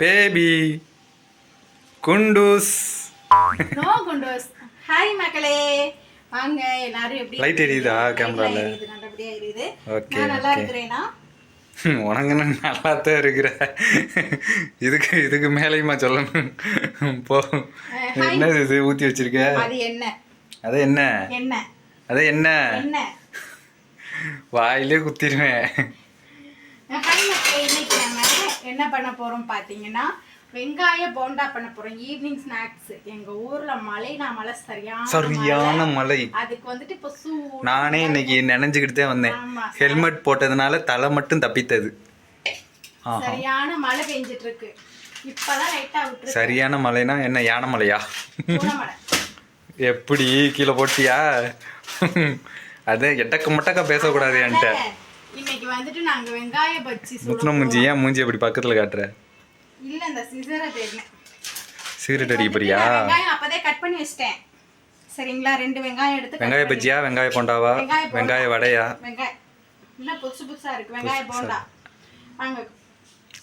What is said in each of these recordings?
Baby குண்டூஸ். No குண்டூஸ். Hi மக்களே, வாங்க எல்லாரும். எப்படி லைட் எரியுதா கேமரால? நல்லபடியா எரியுது. ஓகே, நான் நல்லா இருக்கிறேனா? உனக்கு நல்லா தான் இருக்கிற. இதுக்கு மேலேயுமா சொல்லணும்? போ. என்னது இது ஊற்றி வச்சிருக்க? அது என்ன? அது என்ன? என்ன அது என்ன? என்ன? வாயிலே குத்திடுவேன். ஹாய் மக்களே, இன்னைக்கு நம்ம என்ன பண்ண போறோம் பாத்தீங்கன்னா, வெங்காய போண்டா பண்ண போறோம். Evening snacks. எங்க ஊர்ல மழை சரியான மழை. அதுக்கு வந்துட்டு இப்ப நானே இன்னைக்கு நினைஞ்சுக்கிட்டே வந்தேன். ஹெல்மெட் போட்டதுனால தலை மட்டும் தப்பித்தது. சரியான மழை பெஞ்சிட்டு இருக்கு. இப்பதான் லைட்டா விட்டு. சரியான மழைனா என்ன? யானை மலையா? எப்படி கீழே போட்டியா? அது எட்டக்க மட்டக்கா பேசக்கூடாது என்கிட்ட. இன்னைக்கு வந்துட்டு நாங்க வெங்காய பஜ்ஜி முத்துன மூஞ்சி. ஏன் மூஞ்சி அப்படி பக்கத்துல காட்டுற? இல்ல, இந்த சிசரை தேடினேன். சிகரெட் அடிக்க போறியா? வெங்காயம் அப்பதே கட் பண்ணி வச்சிட்டேன். சரிங்களா? 2 வெங்காயம் எடுத்து. வெங்காய பஜ்ஜியா? வெங்காய போண்டாவா? வெங்காய வடையா? வெங்காயம் என்ன புதுசா இருக்கு? வெங்காய போண்டா. வாங்க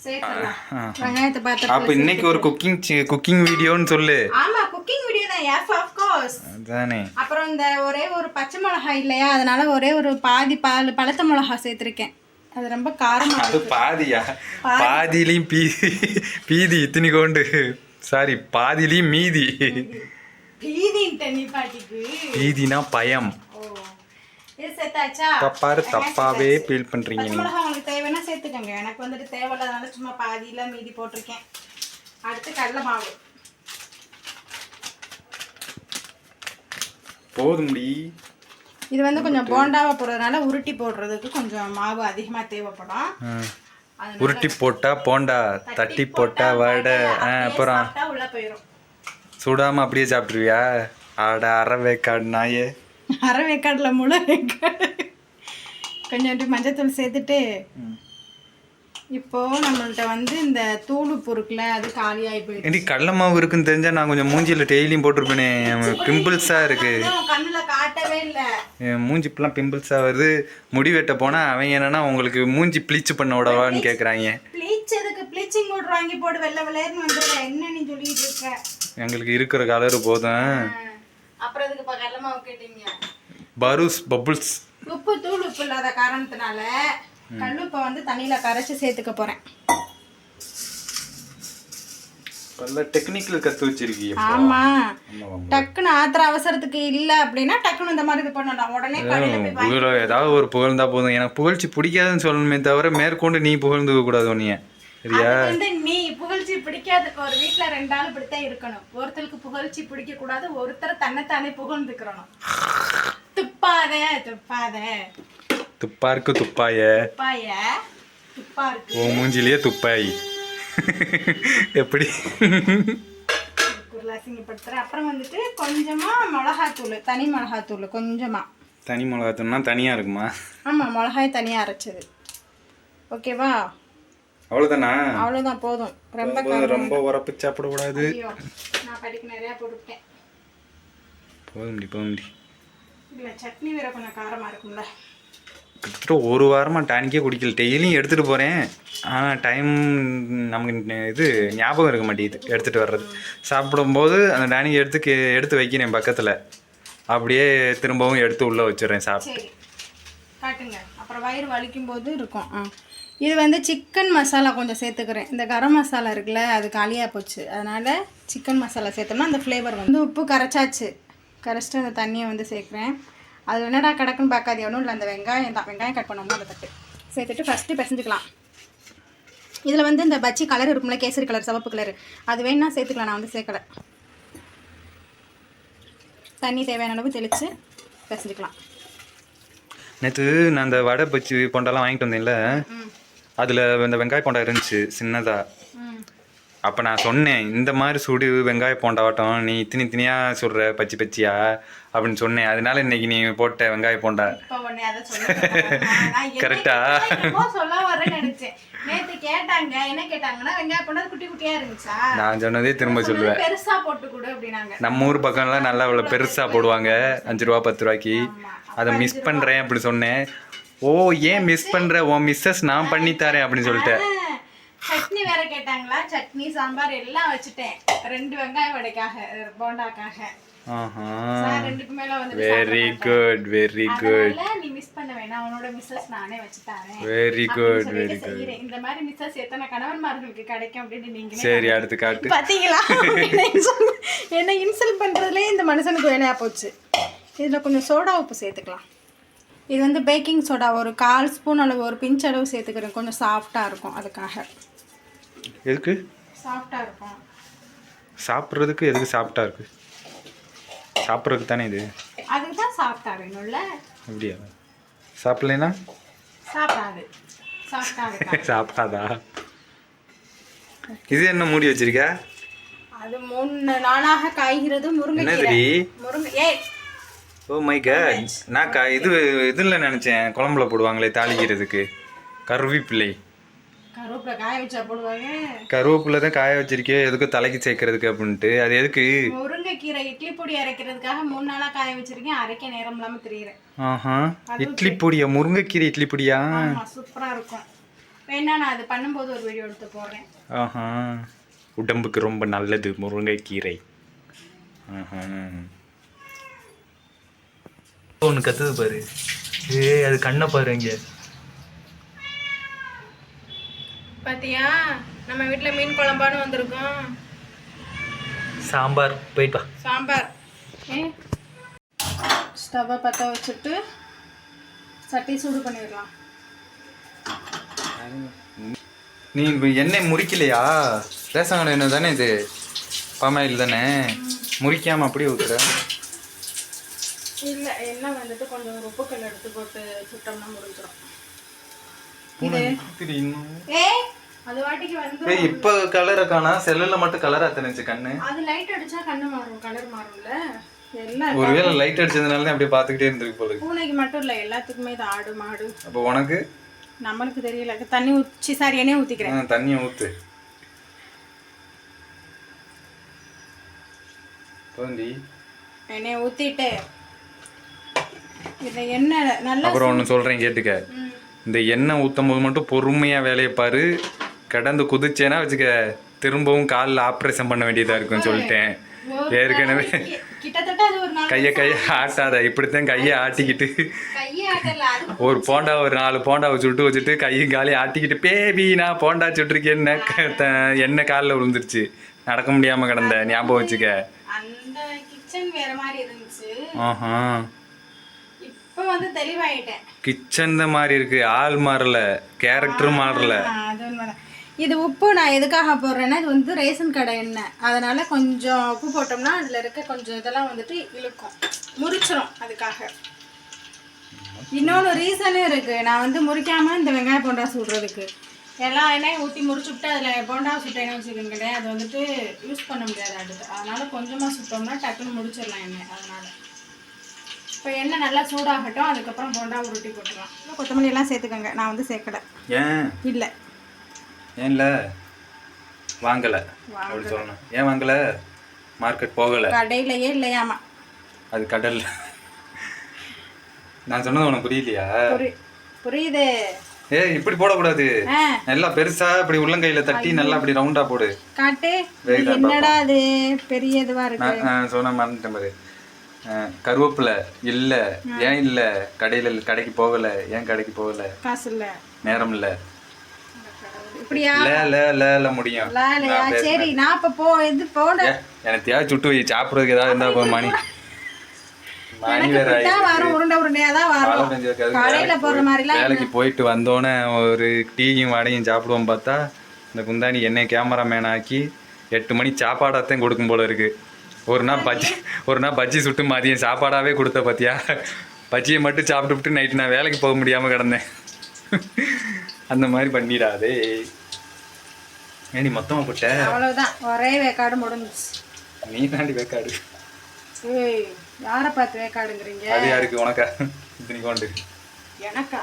சேத்தலாம். வெங்காயத்தை பார்த்து. அப்ப இன்னைக்கு ஒரு குக்கிங் வீடியோன்னு சொல்லு. ஆமா, குக்கிங் வீடியோ தான். Yes of course. அதானே. அப்புறம் இந்த ஒரே ஒரு பச்சை மிளகாய் இல்லையா, அதனால ஒரே ஒரு பாதி பழுத்த மிளகாய் சேர்த்திருக்கேன். அது ரொம்ப காரமா அது பாதியா? பாதியிலையும் பீதி இத்தனி கொண்டு. சாரி, பாதியிலையும் மீதி. பீதினா பயம். தப்பாரு, தப்பாவே ஃபீல் பண்றீங்க. உங்களுக்கு தேவைன்னா சேர்த்துக்கங்க. எனக்கு வந்துட்டு தேவையில்லாதனால சும்மா பாதியில மீதி போட்டிருக்கேன். அடுத்து கடலை மாவு போதும்டி. இது வந்து கொஞ்சம் போண்டாவை போடுறதுனால உருட்டி போடுறதுக்கு கொஞ்சம் மாவு அதிகமாக தேவைப்படும். உருட்டி போட்டா போண்டா, தட்டி போட்டா வடை. அப்புறம் உள்ள போயிடும். சுடாம அப்படியே சாப்பிட்டுருவியா? ஆட அரை வேக்காடு நாயே. அரை வேக்காடுல முழு வேக்காடு. கொஞ்சம் மஞ்சத்தூள் சேர்த்துட்டு இப்போ நம்மள்ட்ட வந்து இந்த தூளு பொருட்களை அது காலியாகி போயிடுச்சு. ஏடி, கடலை மாவு இருக்குன்னு தெரிஞ்சா நான் கொஞ்சம் மூஞ்சியில் டெய்லியும் போட்டிருப்பேனே. பிம்பிள்ஸாக இருக்கு. கண்ணில் காட்டவே இல்லை. மூஞ்சி இப்பெல்லாம் பிம்பிள்ஸாக வருது. முடி வெட்ட போனால் அவங்க என்னன்னா உங்களுக்கு மூஞ்சி ப்ளீச் பண்ண விடவான்னு கேட்குறாங்க. ப்ளீச் எதுக்கு? ப்ளீச்சிங் பவுடர் வாங்கி போடு, வெள்ளை வெள்ளையர்னு வந்துடுற. என்ன நீ சொல்லிட்டு இருக்க? எங்களுக்கு இருக்கிற கலரு போதும். அப்புறம் எதுக்கு இப்போ கடலை மாவு கேட்டீங்க? பரூஸ் பபுள்ஸ். உப்பு தூள் உப்பு இல்லாத காரணத்தினால கல்லுப்பை வந்து தண்ணியில கரைச்சி சேர்த்துக்க போறேன். நல்ல டெக்னிக்கல் கத்து வச்சிருக்கீங்க. ஆமா, டக்குன்னு ஆத்திர அவசரத்துக்கு இல்ல அப்படின்னா டக்குன்னு இந்த மாதிரி இது பண்ணலாம். உடனே கடையில ஏதாவது ஒரு புகழ்ந்தா போதும். எனக்கு புகழ்ச்சி பிடிக்காதுன்னு சொல்லணுமே தவிர மேற்கொண்டு நீ புகழ்ந்துக்க கூடாது உன்னைய. சரியா? நீ புகழ்ச்சி பிடிக்காதுக்கு ஒரு வீட்டுல 2 ஆள் இப்படித்தான் இருக்கணும். ஒருத்தருக்கு புகழ்ச்சி பிடிக்க கூடாது, ஒருத்தர் தன்னைத்தானே புகழ்ந்துக்கிறணும். துப்பாத துப்பாத. துப்பாருக்கு துப்பாய. ஓ மூஞ்சிலேயே துப்பாய். எப்படி அசிங்கப்படுத்துறேன். அப்புறம் வந்துட்டு கொஞ்சமா மிளகாத்தூள், தனி மிளகாத்தூள் கொஞ்சமா. தனி மிளகாத்தூள்னா தனியா இருக்குமா? ஆமா, மிளகாய் தனியா அரைச்சது. ஓகேவா? அவ்வளவுதானா? அவ்வளவுதான், போதும். ரொம்ப உரப்பு சாப்பிடக்கூடாது. நான் படிக்க நிறைய போட்டுட்டேன். போதும்டி. இல்ல, சட்னி வேற கொஞ்சம் காரமா இருக்கும்ல. கிட்டத்தட்ட ஒரு வாரமாக டானிக்கே குடிக்கல. டெய்லியும் எடுத்துகிட்டு போகிறேன். ஆனால் டைம் நமக்கு இது ஞாபகம் இருக்க மாட்டேங்குது எடுத்துகிட்டு வர்றது. சாப்பிடும்போது அந்த டானிக் எடுத்து வைக்கிறேன் பக்கத்தில். அப்படியே திரும்பவும் எடுத்து உள்ளே வச்சிடுறேன் சாப்பிட்டு. காட்டுங்க, அப்புறம் வயிறு வலிக்கும் போது இருக்கும். இது வந்து சிக்கன் மசாலா கொஞ்சம் சேர்த்துக்கிறேன். இந்த கரம் மசாலா இருக்குல்ல, அது காலியாக போச்சு. அதனால் சிக்கன் மசாலா சேர்த்தோம்னா அந்த ஃப்ளேவர் வந்து. உப்பு கரைச்சாச்சு. கரைச்சிட்டு அந்த தண்ணியை வந்து சேர்க்குறேன். அதில் என்னடா கிடக்குன்னு பார்க்காது. ஒன்றும் இல்லை, அந்த வெங்காயம் தான். வெங்காயம் கட் பண்ணோம்னா அதை தட்டு சேர்த்துட்டு ஃபஸ்ட்டு பிசைஞ்சுக்கலாம். இதில் வந்து இந்த பஜ்ஜி கலர் இருக்கும்ல, கேசரி கலர், சிவப்பு கலர், அது வேணா சேர்த்துக்கலாம். நான் வந்து சேர்க்கலை. தண்ணி தேவையான அளவு தெளித்து பிசைஞ்சுக்கலாம். நேற்று நான் அந்த வடை பஜ்ஜி போண்டாலாம் வாங்கிட்டு வந்தேன்ல, அதில் இந்த வெங்காய போண்டா இருந்துச்சு சின்னதாக. அப்போ நான் சொன்னேன், இந்த மாதிரி சுடு வெங்காய போண்டாவட்டம், நீ இத்தனியாக சுடுற பச்சியா அப்படின்னு சொன்னேன். அதனால இன்னைக்கு நீ போட்ட வெங்காய போண்டா கரெக்டா? நான் சொன்னதே திரும்ப சொல்லுவேன். நம்ம ஊர் பக்கம்லாம் நல்லா இவ்வளோ பெருசாக போடுவாங்க, 5 ரூபா 10 ரூபாய்க்கு. அதை மிஸ் பண்ணுறேன் அப்படி சொன்னேன். ஓ, ஏன் மிஸ் பண்ணுற? உன் மிஸ்ஸஸ் நான் பண்ணி தரேன் அப்படின்னு சொல்லிட்டேன். சட்னி வேற கேட்டாங்களா? சட்னி சாம்பார் எல்லாம் வச்சுட்டேன். 2 வெங்காய வடைக்காக, போண்டாக்காக. சார் 2க்கு மேல வந்து வெரி குட் வெரி குட். அதனால நீ மிஸ் பண்ண வேணாம், உன்னோட மிஸ்ஸஸ் நானே வச்சு தரேன். Very good very good. இந்த மாதிரி மிஸ்ஸஸ் எத்தனை கணவன்மார்களுக்கு கிடைக்கும் அப்படின்னு நீங்க சரி அடுத்து காட்டு. பாத்தீங்களா? என்ன இன்சல்ட் பண்றதுலயே இந்த மனுஷனுக்கு வேலையா போச்சு. இதுல கொஞ்சம் சோடா உப்பு சேர்த்துக்கலாம். இது வந்து பேக்கிங் சோடா ஒரு 1/4 ஸ்பூன் அளவு, ஒரு பிஞ்ச் அளவு சேர்த்துக்கிறேன். கொஞ்சம் சாஃப்டா இருக்கும் அதுக்காக. எதுக்கு சாஃப்டா இருக்கும்? சாப்பிட்றதுக்கு. எதுக்கு சாஃப்டா இருக்கு? சாப்பிட்றதுக்கு தானே இது. அதுக்கு தான் சாஃப்டா வேணும்ல. அப்படியா? சாப்பிடலைன்னா சாப்பிடாது. சாஃப்டா இருக்கா? சாப்பிடாதா? இது என்ன மூடி வச்சிருக்க? அது 3 நாளாக காய்கிறது முருங்கைக்கீரை. முருங்கை ஏய் ஓ மை காட். நான் இதுல நினைச்சேன் குழம்புல போடுவாங்களே தாளிக்கிறதுக்கு கருவேப்பிலை. கருவேப்பிலை காய வச்சா போடுவாங்க. கருவேப்பிலை தான் காய வச்சிருக்கேன். எதுக்கு தலைக்கு சேர்க்கறதுக்கு அப்படின்ட்டு. அது எதுக்கு? முருங்கைக்கீரை இட்லி பொடி அரைக்கிறதுக்காக 3 நாளா காய வச்சிருக்கேன். அரைக்க நேரம் இல்லாம தெரியுறேன். ஆஹா இட்லி பொடியா? முருங்கைக்கீரை இட்லி பொடியா? ஆமா சூப்பரா இருக்கும். வேணா நான் அது பண்ணும்போது ஒரு வீடியோ எடுத்து போடுறேன். ஆஹா உடம்புக்கு ரொம்ப நல்லது முருங்கைக்கீரை. ஆஹா ஒன்று கத்துது பாரு. அது கண்ணை பாரு. இங்க பாத்தியா நம்ம வீட்ல மீன் குழம்பான்னு வந்திருக்கோம். சாம்பார் போயிட்டு சாம்பார். ஸ்டவ்வை பற்ற வச்சுட்டு சட்டி சூடு பண்ணிடலாம். நீ எண்ணெய் முறிக்கலையா? ரேஷன் எண்ணெய் தானே இது? பாமாயில் தானே? முறிக்காம அப்படியே ஊத்துற? இல்ல எண்ணெய் வந்துட்டு கொஞ்சம் ஒரு உப்புக்கல் எடுத்து போட்டு சுட்டோம்னா முடிஞ்சிடும். அது வாட்டிக்கு வந்து இப்ப கலரை காணா. செல்லுல மட்டும் கலரா தெரிஞ்சு கண்ணு. அது லைட் அடிச்சா கண்ணு மாறும், கலர் மாறும்ல. எல்லாம் ஒருவேளை லைட் அடிச்சதுனால தான் அப்படியே பாத்துக்கிட்டே இருந்திருக்கு போல. பூனைக்கு மட்டும் இல்ல எல்லாத்துக்குமே இது ஆடு மாடு. அப்ப உனக்கு? நம்மளுக்கு தெரியல. தண்ணி ஊற்றி சாரி எண்ணெய் ஊத்திக்கிறேன். தண்ணியை ஊத்து. எண்ணெய் ஊத்திட்டு இந்த எண்ணெய் நல்லா. அப்புறம் ஒன்று சொல்கிறேன் கேட்டுக்க. இந்த எண்ணெய் ஊற்றும் போது மட்டும் பொறுமையாக வேலையை பாரு. கடந்து குதிச்சேன்னா வச்சுக்க திரும்பவும் காலில் ஆப்ரேஷன் பண்ண வேண்டியதாக இருக்குன்னு சொல்லிட்டேன் ஏற்கனவே. கையை ஆட்டாத. இப்படித்தான் கையை ஆட்டிக்கிட்டு ஒரு 4 போண்டாவை சுட்டு வச்சுட்டு கையும் காலையும் ஆட்டிக்கிட்டு பேபி நான் போண்டா சுட்டுருக்கேன்னு எண்ணெய் காலில் விழுந்துருச்சு. நடக்க முடியாமல் கிடந்த ஞாபகம் வச்சுக்க. ஆஹா இப்போ வந்து தெளிவாயிட்டேன். கிச்சன் தான் மாறி இருக்கு. ஆள் மாறல, கேரக்டர் மாறல. இது உப்பு நான் எதுக்காக போடுறேன்னா இது வந்து ரேஷன் கடை எண்ணெய். அதனால கொஞ்சம் உப்பு போட்டோம்னா அதில் இருக்க கொஞ்சம் இதெல்லாம் வந்துட்டு இழுக்கும், முறிச்சிரும். அதுக்காக இன்னொன்று ரீசனும் இருக்கு. நான் வந்து முறிக்காம இந்த வெங்காய போண்டா சுடுறதுக்கு எல்லா எண்ணெயும் ஊற்றி முறிச்சுட்டு அதில் போண்டா சுட்டேன்னு வச்சுக்கோங்களேன், அது வந்துட்டு யூஸ் பண்ண முடியாது அடுத்து. அதனால கொஞ்சமாக சுட்டோம்னா டக்குன்னு முடிச்சிடலாம் எண்ணெய். அதனால இப்போ எண்ணெய் நல்லா சூடாகட்டும். அதுக்கப்புறம் போண்டா உருட்டி போட்டுக்கலாம். கொத்தமல்லி எல்லாம் சேர்த்துக்கோங்க. நான் வந்து சேர்க்கலை. ஏன் இல்லை? ஏன்ல வாங்கலை அப்படி சொல்லணும். ஏன் வாங்கலை? மார்க்கெட் போகலை. கடையிலையே இல்லையாமா. அது கடல்ல. நான் சொன்னது உனக்கு புரியலையா? புரியுது. இப்படி போடக்கூடாது. நல்லா பெருசா இப்படி உள்ளங்கையில தட்டி நல்லா அப்படி ரவுண்டா போடு. காட்டு. என்னடா அது பெரிய இதுவா இருக்கு. நான் சொன்ன மறந்துட்டேன் பாரு. கருவேப்பிலை இல்ல. ஏன் இல்ல? கடைக்கு போகல. ஏன் கடைக்கு போகல? காசு இல்ல, நேரம் இல்ல. இப்படியா? ல முடியும். சரி நான் இப்ப இது போட எனக்கு தேவை சுட்டு வை. சாப்பிடுறதுக்கு ஏதாவது இருந்தா போ. மணி வேலைக்கு போயிட்டு வந்தோடனே ஒரு டீயும் வடையும் சாப்பிடுவோம். பார்த்தா இந்த குந்தாணி என்னை கேமராமேன் ஆக்கி 8 மணி சாப்பாடாத்தான் கொடுக்கும் போல இருக்கு. ஒரு நாள் பஜ்ஜி சுட்டு மதியம் சாப்பாடாவே கொடுத்த பார்த்தியா? பஜ்ஜியை மட்டும் சாப்பிட்டு நைட்டு நான் வேலைக்கு போக முடியாமல் கிடந்தேன். அந்த மாதிரி பண்ணிடாதே. ஏன் நீ மொத்தமாக போட்ட? அவ்வளோதான், ஒரே வேக்காடு முடிஞ்சிச்சு. நீ தாண்டி வேக்காடு. ஏய் யாரை பார்த்து வேக்காடுங்கிறீங்க? அது யாருக்கு? உனக்கா? இது நீ கொண்டு எனக்கா?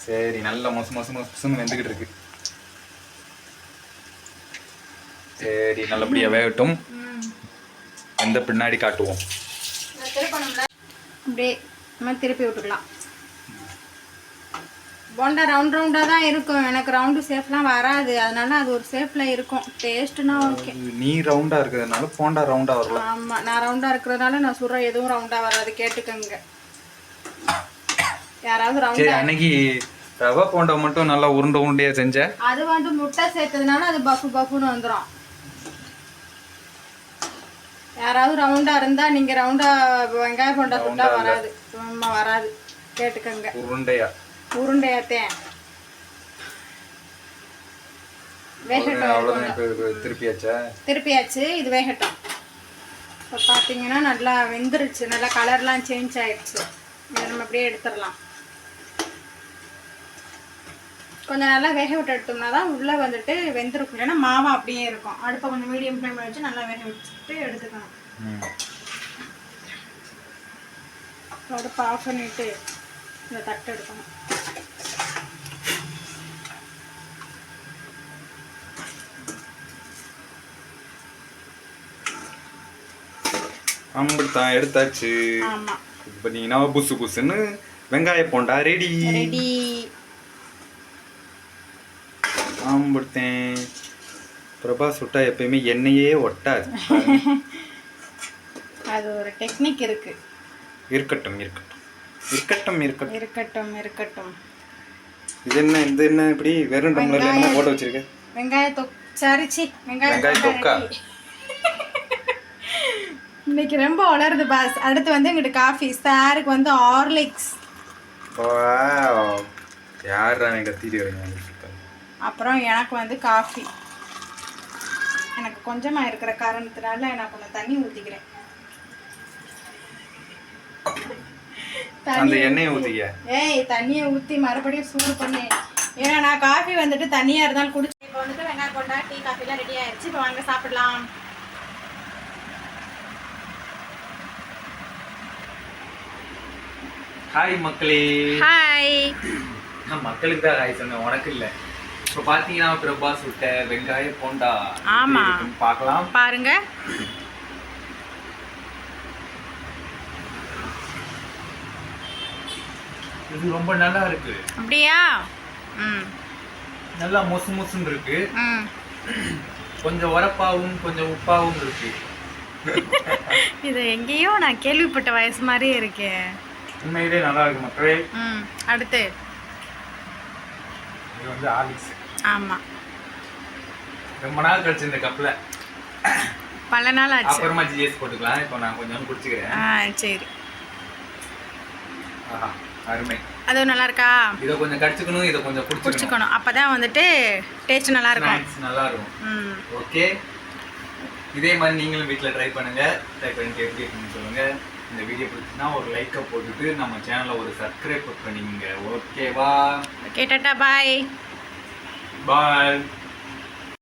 சரி நல்லா மொசுன்னு வெந்துக்கிட்டு இருக்கு. சரி நல்லபடியாக வேகட்டும். அந்த பின்னாடி காட்டுவோம். அப்படியே நம்ம திருப்பி விட்டுக்கலாம். போண்டா ரவுண்டாக தான் இருக்கும். எனக்கு ரவுண்டு ஷேப்லாம் வராது, அதனால அது ஒரு ஷேப்பில் இருக்கும். டேஸ்ட்டுனா ஓகே. நீ ரவுண்டா இருக்கிறதுனால போண்டா ரவுண்டா வரல. ஆமாம், நான் ரவுண்டாக இருக்கிறதுனால நான் சுடுற எதுவும் ரவுண்டாக வராது, கேட்டுக்கோங்க. யாராவது சரி, ரவுண்டா அன்னைக்கு ரவை போண்டா மட்டும் நல்லா உருண்டை உருண்டையா செஞ்ச. அது வந்து முட்டை சேர்த்ததுனால அது பஃபு பஃபுன்னு வந்துடும். யாராவது ரவுண்டாக இருந்தால் நீங்கள் ரவுண்டாக வெங்காய போண்டா சுட்டா வராது. வராது, கேட்டுக்கோங்க. உருண்டையாத்தேன் வேகட்டும். திருப்பியாச்சு, இது வேகட்டும். இப்போ பார்த்தீங்கன்னா நல்லா வெந்துருச்சு, நல்லா கலர்லாம் சேஞ்ச் ஆயிடுச்சு. இதை நம்ம அப்படியே எடுத்துடலாம். கொஞ்சம் நல்லா வேக விட்டு எடுத்தோம்னா தான் உள்ளே வந்துட்டு வெந்திருக்கும், இல்லைன்னா மாவா அப்படியே இருக்கும். அடுப்பை கொஞ்சம் மீடியம் ஃப்ளேமில் வச்சு நல்லா வேக வச்சுட்டு எடுத்துக்கணும். அடுப்பை ஆஃப் பண்ணிவிட்டு இந்த தட்டை எடுக்கணும். அப்படித்தான் எடுத்தாச்சு. ஆமாம், இப்போ நீங்கள் புசு புசுன்னு வெங்காய போண்டா ரெடி. ஆம்பிடுத்தேன். பிரபா சுட்டா எப்பயுமே எண்ணெயே ஒட்டாது. அது ஒரு டெக்னிக் இருக்கு. இருக்கட்டும் இருக்கட்டும் இருக்கட்டும் இருக்கட்டும் இருக்கட்டும் இருக்கட்டும். இது என்ன இப்படி வெறும் டம்ளர்ல என்ன போட்டு வச்சிருக்க? வெங்காய தொக்காரிச்சி, வெங்காய தொக்கா. இன்னைக்கு ரொம்ப வளருது பாஸ். அடுத்து வந்து எங்கிட்ட காஃபி. சாருக்கு வந்து ஹார்லிக்ஸ். யாரா கத்திட்டு வரீங்க? அப்புறம் எனக்கு வந்து காஃபி. எனக்கு கொஞ்சமாக இருக்கிற காரணத்தினால நான் கொஞ்சம் தண்ணி ஊற்றிக்கிறேன். அந்த எண்ணெயை ஊற்றிக்க. தண்ணியை ஊற்றி மறுபடியும் சூடு பண்ணி. ஏன்னா நான் காஃபி வந்துட்டு தண்ணியாக இருந்தாலும் குடிச்சு. இப்போ வந்துட்டு வெங்காய போண்டா டீ காஃபிலாம் ரெடி ஆயிடுச்சு. இப்போ வாங்க சாப்பிடலாம். ஹாய் மக்களே. ஹாய். நான் மக்களுக்கு தான் ஹாய் சொன்னேன், உனக்கு இல்லை. இப்போ பார்த்தீங்கன்னா பிரபா சுட்ட வெங்காய போண்டா. ஆமாம், பார்க்கலாம், பாருங்க. இது ரொம்ப நல்லா இருக்கு. அப்படியா? நல்லா மொசு மொசுன்னு இருக்கு. கொஞ்சம் உரப்பாவும் கொஞ்சம் உப்பாவும் இருக்கு. இது எங்கேயோ நான் கேள்விப்பட்ட வயசு மாதிரியே இருக்கேன். உண்மையிலே நல்லா இருக்கு மக்களே. அடுத்து இது வந்து ஹார்லிக்ஸ். ஆமா, ரொம்ப நாள் கழிச்சு இந்த கப்ல. பல நாள் ஆச்சு. அப்புறமா ஜிஎஸ் போட்டுக்கலாம். இப்போ நான் கொஞ்சம் குடிச்சுக்கிறேன். சரி. ஆஹா, அருமை. அதுவும் நல்லா இருக்கா? இதை கொஞ்சம் கடிச்சுக்கணும், இதை கொஞ்சம் குடிச்சுக்கணும். அப்பதான் வந்துட்டு டேஸ்ட் நல்லா இருக்கும். நல்லா இருக்கும். ஓகே, இதே மாதிரி நீங்களும் வீட்டில் ட்ரை பண்ணுங்க. ட்ரை பண்ணிட்டு எப்படி இருக்குன்னு சொல்லுங்க. இந்த வீடியோ பிடிச்சினா ஒரு லைக்கை போட்டுட்டு நம்ம சேனலை ஒரு சப்ஸ்கிரைப் பண்ணிக்கோங்க. ஓகேவா? ஓகே, டாடா, பாய். பாய்.